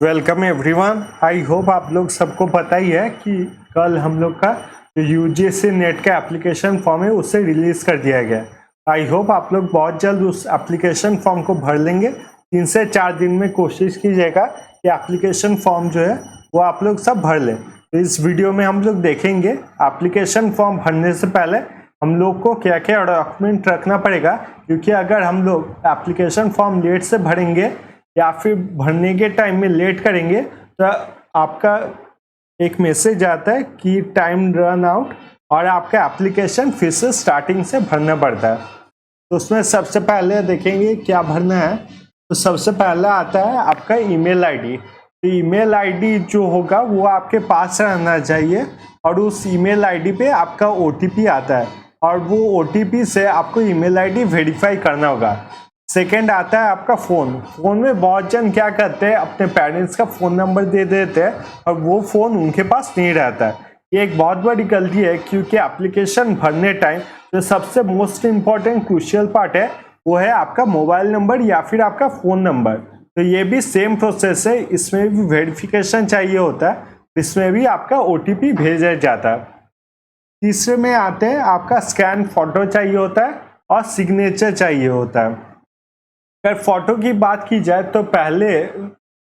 Welcome everyone. I hope आप लोग सबको पता ही है कि कल हम लोग का जो यूजीसी नेट का एप्लीकेशन फॉर्म है उसे रिलीज़ कर दिया गया। आई होप आप लोग बहुत जल्द उस एप्लीकेशन फॉर्म को भर लेंगे। 3 से 4 दिन में कोशिश कीजिएगा कि एप्लीकेशन फॉर्म जो है वो आप लोग सब भर लें। तो इस वीडियो में हम लोग देखेंगे एप्लीकेशन फॉर्म भरने से पहले हम लोग को क्या क्या डॉक्यूमेंट रखना पड़ेगा, क्योंकि अगर हम लोग एप्लीकेशन फॉर्म लेट से भरेंगे या फिर भरने के टाइम में लेट करेंगे तो आपका एक मैसेज आता है कि टाइम रन आउट और आपका एप्लीकेशन फिर से स्टार्टिंग से भरना पड़ता है। तो उसमें सबसे पहले देखेंगे क्या भरना है। तो सबसे पहला आता है आपका ईमेल आईडी। तो ईमेल आईडी जो होगा वो आपके पास रहना चाहिए और उस ईमेल आईडी पे आपका ओटीपी आता है और वो ओटीपी से आपको ईमेल आईडी वेरीफाई करना होगा। सेकेंड आता है आपका फ़ोन में बहुत जन क्या करते हैं, अपने पेरेंट्स का फ़ोन नंबर दे देते हैं और वो फ़ोन उनके पास नहीं रहता है। ये एक बहुत बड़ी गलती है, क्योंकि एप्लीकेशन भरने टाइम जो सबसे मोस्ट इम्पॉर्टेंट क्रूशियल पार्ट है वो है आपका मोबाइल नंबर या फिर आपका फ़ोन नंबर। तो ये भी सेम प्रोसेस है, इसमें भी वेरिफिकेशन चाहिए होता है, इसमें भी आपका ओटीपी भेजा जाता है। तीसरे में आते हैं आपका स्कैन फ़ोटो चाहिए होता है और सिग्नेचर चाहिए होता है। अगर फोटो की बात की जाए तो पहले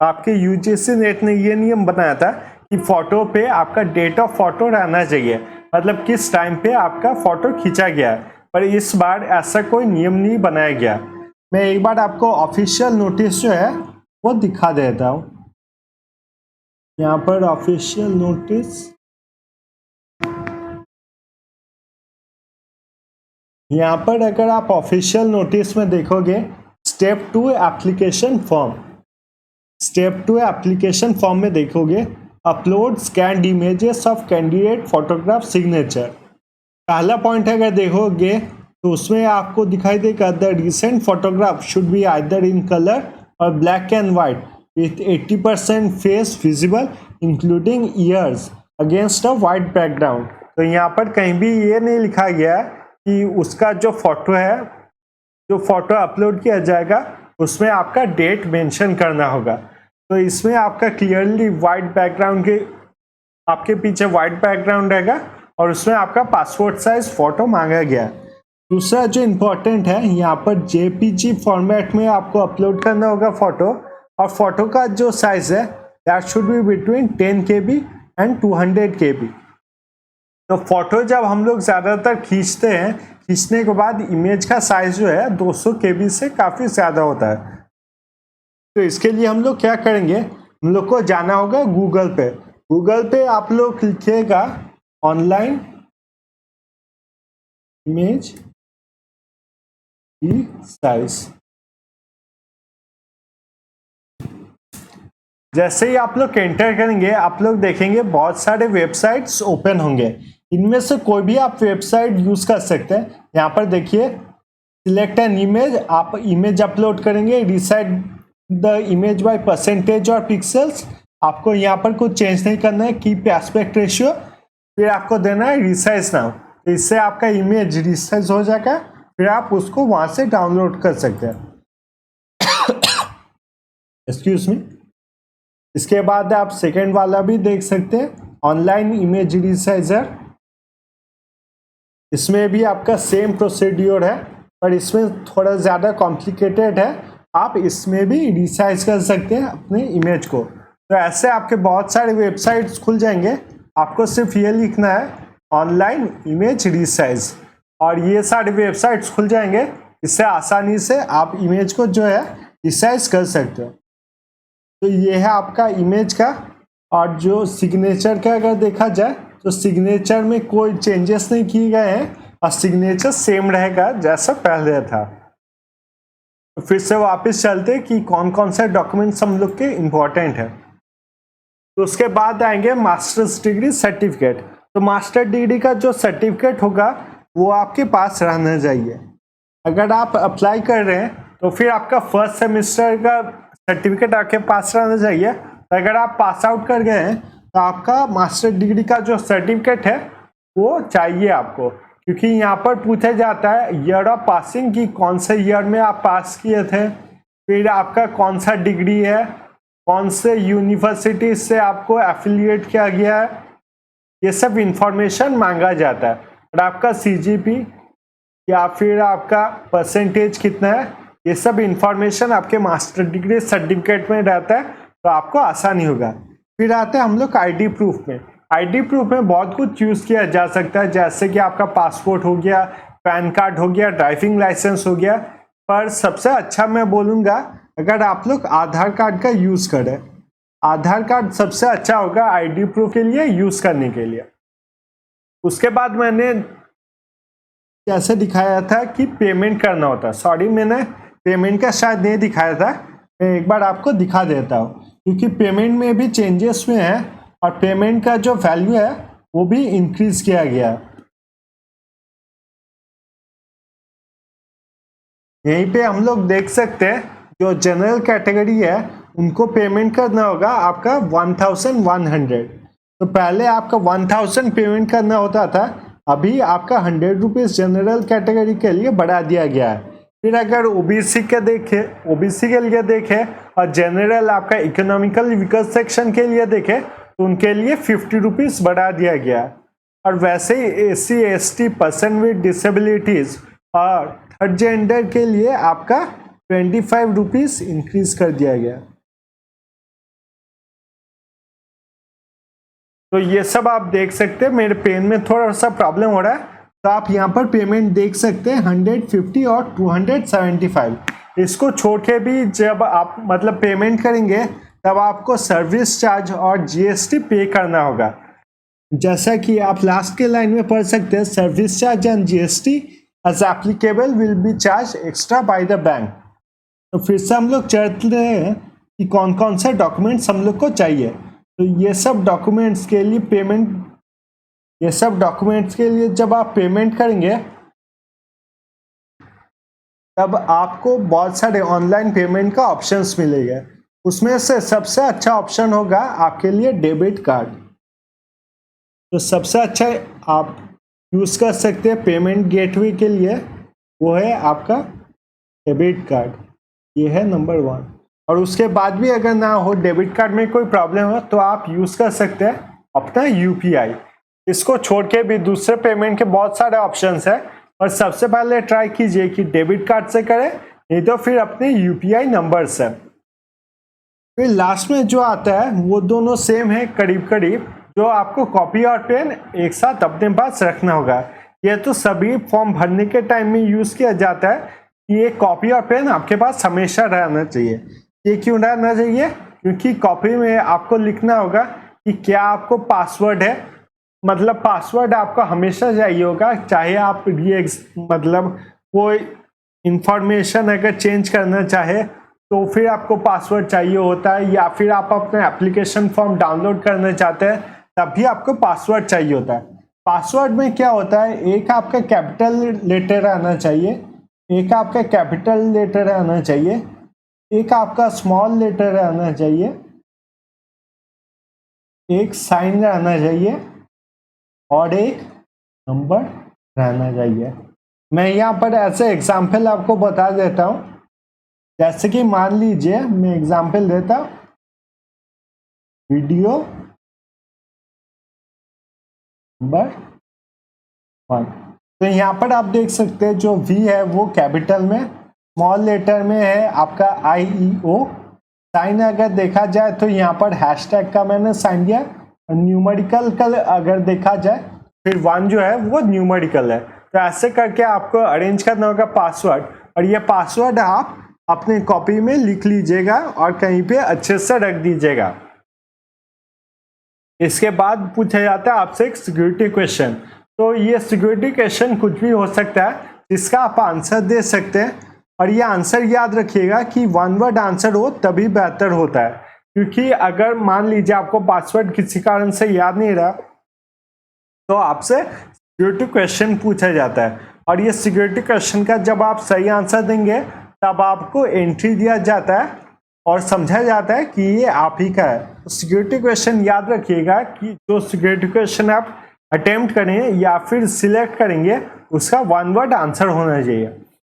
आपके यूजीसी नेट ने ये नियम बनाया था कि फोटो पे आपका डेट ऑफ फोटो रहना चाहिए, मतलब किस टाइम पे आपका फोटो खींचा गया है। पर इस बार ऐसा कोई नियम नहीं बनाया गया। मैं एक बार आपको ऑफिशियल नोटिस जो है वो दिखा देता हूँ। यहाँ पर ऑफिशियल नोटिस, यहाँ पर अगर आप ऑफिशियल नोटिस में देखोगे step 2 application form, step 2 application form में देखोगे upload scanned images of candidate photograph signature. पहला पॉइंट अगर देखोगे तो उसमें आपको दिखाई देगा the recent photograph should be either in colour और black and white with 80% face visible including ears against a white background. तो यहाँ पर कहीं भी ये नहीं लिखा गया कि उसका जो फोटो है, जो फोटो अपलोड किया जाएगा उसमें आपका डेट मेंशन करना होगा। तो इसमें आपका क्लियरली वाइट बैकग्राउंड के आपके पीछे वाइट बैकग्राउंड रहेगा और उसमें आपका पासपोर्ट साइज फोटो मांगा गया है। दूसरा जो इम्पोर्टेंट है, यहाँ पर जेपीजी फॉर्मेट में आपको अपलोड करना होगा फोटो, और फोटो का जो साइज है that should be between 10 KB and 200 KB। तो फोटो जब हम लोग ज़्यादातर खींचते हैं, खींचने के बाद इमेज का साइज जो है 200 KB से काफ़ी ज़्यादा होता है। तो इसके लिए हम लोग क्या करेंगे, हम लोग को जाना होगा गूगल पे। गूगल पे आप लोग लिखिएगा ऑनलाइन इमेज की साइज। जैसे ही आप लोग एंटर करेंगे आप लोग देखेंगे बहुत सारे वेबसाइट्स ओपन होंगे। इनमें से कोई भी आप वेबसाइट यूज़ कर सकते हैं। यहाँ पर देखिए सिलेक्ट एन इमेज, आप इमेज अपलोड करेंगे, resize the image by percentage और पिक्सल्स। आपको यहाँ पर कुछ चेंज नहीं करना है, कीप एस्पेक्ट रेशियो, फिर आपको देना है रिसाइज नाउ। तो इससे आपका इमेज रिसाइज हो जाएगा, फिर आप उसको वहाँ से डाउनलोड कर सकते हैं। Excuse me. इसके बाद आप सेकेंड वाला भी देख सकते हैं ऑनलाइन इमेज रिसाइजर। इसमें भी आपका सेम प्रोसीड्योर है, पर इसमें थोड़ा ज़्यादा कॉम्प्लिकेटेड है। आप इसमें भी रिसाइज कर सकते हैं अपने इमेज को। तो ऐसे आपके बहुत सारे वेबसाइट्स खुल जाएंगे, आपको सिर्फ ये लिखना है ऑनलाइन इमेज रिसाइज और ये सारे वेबसाइट्स खुल जाएंगे। इससे आसानी से आप इमेज को जो है रिसाइज कर सकते हो। तो ये है आपका इमेज का। और जो सिग्नेचर का अगर देखा जाए तो सिग्नेचर में कोई चेंजेस नहीं किए गए हैं और सिग्नेचर सेम रहेगा जैसा पहले था। तो फिर से वापस चलते कि कौन कौन से डॉक्यूमेंट्स हम लोग के इम्पोर्टेंट है। तो उसके बाद आएंगे मास्टर्स डिग्री सर्टिफिकेट। तो मास्टर डिग्री का जो सर्टिफिकेट होगा वो आपके पास रहना चाहिए। अगर आप अप्लाई कर रहे हैं तो फिर आपका फर्स्ट सेमेस्टर का सर्टिफिकेट आपके पास रहना चाहिए। तो अगर आप पास आउट कर गए हैं तो आपका मास्टर डिग्री का जो सर्टिफिकेट है वो चाहिए आपको, क्योंकि यहाँ पर पूछा जाता है ईयर ऑफ पासिंग कि कौन से ईयर में आप पास किए थे, फिर आपका कौन सा डिग्री है कौन से यूनिवर्सिटी से आपको एफिलिएट किया गया है, ये सब इंफॉर्मेशन मांगा जाता है। और आपका CGP या फिर आपका परसेंटेज कितना है, ये सब इंफॉर्मेशन आपके मास्टर डिग्री सर्टिफिकेट में रहता है, तो आपको आसानी होगा। फिर आते हैं हम लोग ID प्रूफ में। ID प्रूफ में बहुत कुछ यूज़ किया जा सकता है, जैसे कि आपका पासपोर्ट हो गया, पैन कार्ड हो गया, ड्राइविंग लाइसेंस हो गया। पर सबसे अच्छा मैं बोलूँगा अगर आप लोग आधार कार्ड का यूज़ करें, आधार कार्ड सबसे अच्छा होगा ID प्रूफ के लिए यूज़ करने के लिए। उसके बाद मैंने जैसे दिखाया था कि पेमेंट करना होता है, सॉरी मैंने पेमेंट का शायद नहीं दिखाया था, मैं एक बार आपको दिखा देता हूँ, क्योंकि पेमेंट में भी चेंजेस हुए हैं और पेमेंट का जो वैल्यू है वो भी इंक्रीज किया गया है। यहीं पे हम लोग देख सकते हैं जो जनरल कैटेगरी है उनको पेमेंट करना होगा आपका 1100। तो पहले आपका 1000 पेमेंट करना होता था, अभी आपका 100 रुपीज़ जनरल कैटेगरी के लिए बढ़ा दिया गया है। फिर अगर ओबीसी के लिए देखें और जनरल आपका इकोनॉमिकल वीकर सेक्शन के लिए देखें तो उनके लिए 50 रुपीज़ बढ़ा दिया गया है। और वैसे ही SC ST person with disabilities और थर्ड जेंडर के लिए आपका 25 रुपीज़ इंक्रीज कर दिया गया। तो ये सब आप देख सकते हैं। मेरे पेन में थोड़ा सा प्रॉब्लम हो रहा है, तो आप यहाँ पर पेमेंट देख सकते हैं 150 और 275। इसको छोड़ के भी जब आप मतलब पेमेंट करेंगे तब आपको सर्विस चार्ज और GST पे करना होगा। जैसा कि आप लास्ट के लाइन में पढ़ सकते हैं, service charge and GST as applicable will be charge extra by the bank. तो फिर से हम लोग चलते हैं कि कौन कौन से डॉक्यूमेंट्स हम लोग को चाहिए। तो ये सब डॉक्यूमेंट्स के लिए जब आप पेमेंट करेंगे तब आपको बहुत सारे ऑनलाइन पेमेंट का ऑप्शंस मिलेंगे। उसमें से सबसे अच्छा ऑप्शन होगा आपके लिए डेबिट कार्ड। तो सबसे अच्छा आप यूज़ कर सकते हैं पेमेंट गेटवे के लिए, वो है आपका डेबिट कार्ड, ये है नंबर 1। और उसके बाद भी अगर ना हो, डेबिट कार्ड में कोई प्रॉब्लम हो, तो आप यूज़ कर सकते हैं अपना UPI। इसको छोड़ के भी दूसरे पेमेंट के बहुत सारे ऑप्शंस हैं, और सबसे पहले ट्राई कीजिए कि डेबिट कार्ड से करें, नहीं तो फिर अपने UPI नंबर से। फिर लास्ट में जो आता है वो दोनों सेम है करीब करीब, जो आपको कॉपी और पेन एक साथ अपने पास रखना होगा। ये तो सभी फॉर्म भरने के टाइम में यूज़ किया जाता है कि ये कॉपी और पेन आपके पास हमेशा रहना चाहिए। ये क्यों रहना चाहिए? क्योंकि कॉपी में आपको लिखना होगा कि क्या आपको पासवर्ड है, मतलब पासवर्ड आपको हमेशा चाहिए होगा, चाहे आप मतलब कोई इंफॉर्मेशन अगर चेंज करना चाहे तो फिर आपको पासवर्ड चाहिए होता है, या फिर आप अपना एप्लीकेशन फॉर्म डाउनलोड करना चाहते हैं तब भी आपको पासवर्ड चाहिए होता है। पासवर्ड में क्या होता है, एक आपका कैपिटल लेटर आना चाहिए, एक आपका कैपिटल लेटर आना चाहिए, एक आपका स्मॉल लेटर आना चाहिए, एक साइन आना चाहिए और एक नंबर रहना चाहिए। मैं यहाँ पर ऐसे एग्जाम्पल आपको बता देता हूँ, जैसे कि मान लीजिए मैं एग्जाम्पल देता हूँ, वीडियो नंबर 1। तो यहाँ पर आप देख सकते हैं जो V है वो कैपिटल में, स्मॉल लेटर में है आपका IEO। साइन अगर देखा जाए तो यहाँ पर हैशटैग का मैंने साइन दिया, और न्यूमेरिकल का अगर देखा जाए फिर 1 जो है वो न्यूमेरिकल है। तो ऐसे करके आपको अरेंज करना होगा पासवर्ड, और ये पासवर्ड आप अपने कॉपी में लिख लीजिएगा और कहीं पे अच्छे से रख दीजिएगा। इसके बाद पूछा जाता है आपसे एक सिक्योरिटी क्वेश्चन। तो ये सिक्योरिटी क्वेश्चन कुछ भी हो सकता है जिसका आप आंसर दे सकते हैं, और ये आंसर याद रखिएगा कि 1 वर्ड आंसर हो तभी बेहतर होता है, क्योंकि अगर मान लीजिए आपको पासवर्ड किसी कारण से याद नहीं रहा तो आपसे सिक्योरिटी क्वेश्चन पूछा जाता है, और ये सिक्योरिटी क्वेश्चन का जब आप सही आंसर देंगे तब आपको एंट्री दिया जाता है और समझा जाता है कि ये आप ही का है। तो सिक्योरिटी क्वेश्चन याद रखिएगा कि जो सिक्योरिटी क्वेश्चन आप अटेम्प्ट करें या फिर सिलेक्ट करेंगे उसका 1 वर्ड आंसर होना चाहिए।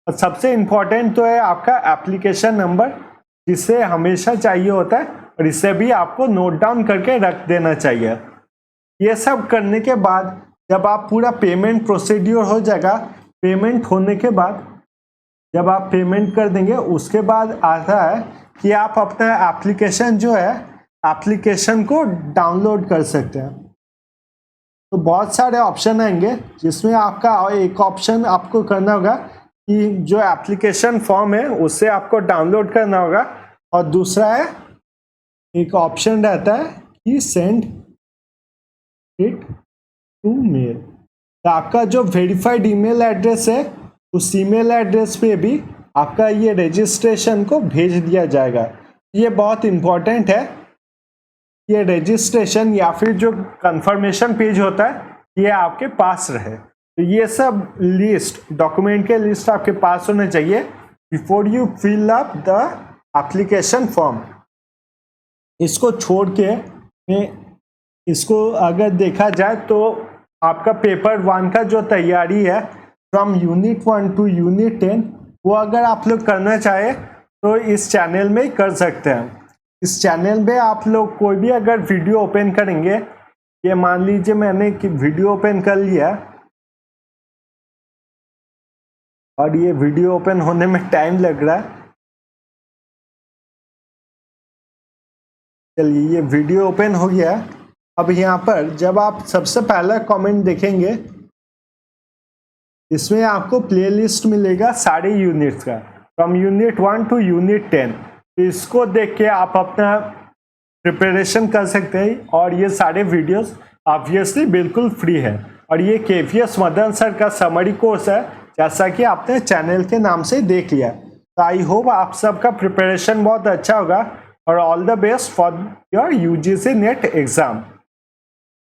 और सबसे इम्पोर्टेंट तो है आपका एप्लीकेशन नंबर, जिसे हमेशा चाहिए होता है, और इसे भी आपको नोट डाउन करके रख देना चाहिए। ये सब करने के बाद जब आप पूरा पेमेंट प्रोसीड्यूर हो जाएगा, पेमेंट होने के बाद जब आप पेमेंट कर देंगे उसके बाद आता है कि आप अपना एप्लीकेशन जो है एप्लीकेशन को डाउनलोड कर सकते हैं। तो बहुत सारे ऑप्शन आएंगे जिसमें आपका एक ऑप्शन आपको करना होगा कि जो एप्लीकेशन फॉर्म है उससे आपको डाउनलोड करना होगा, और दूसरा है एक ऑप्शन रहता है कि सेंड इट टू मेल। तो आपका जो वेरीफाइड ईमेल एड्रेस है उस ईमेल एड्रेस पे भी आपका ये रजिस्ट्रेशन को भेज दिया जाएगा। ये बहुत इम्पोर्टेंट है, ये रजिस्ट्रेशन या फिर जो कंफर्मेशन पेज होता है ये आपके पास रहे। तो ये सब लिस्ट, डॉक्यूमेंट के लिस्ट आपके पास होने चाहिए before you fill up the application form. इसको छोड़ के इसको अगर देखा जाए तो आपका पेपर 1 का जो तैयारी है फ्रॉम यूनिट 1 टू यूनिट 10 वो अगर आप लोग करना चाहे तो इस चैनल में कर सकते हैं। इस चैनल में आप लोग कोई भी अगर वीडियो ओपन करेंगे, ये मान लीजिए मैंने कि वीडियो ओपन कर लिया और ये वीडियो ओपन होने में टाइम लग रहा है। चलिए ये वीडियो ओपन हो गया। अब यहाँ पर जब आप सबसे पहला कमेंट देखेंगे इसमें आपको प्लेलिस्ट मिलेगा सारे यूनिट्स का फ्रॉम यूनिट 1 टू यूनिट 10। तो इसको देख के आप अपना प्रिपरेशन कर सकते हैं, और ये सारे वीडियोस ऑब्वियसली बिल्कुल फ्री है। और ये KVS मदन सर का समरी कोर्स है, जैसा कि आपने चैनल के नाम से देख लिया। तो आई होप आप सबका प्रिपरेशन बहुत अच्छा होगा, और all the best for your UGC net exam.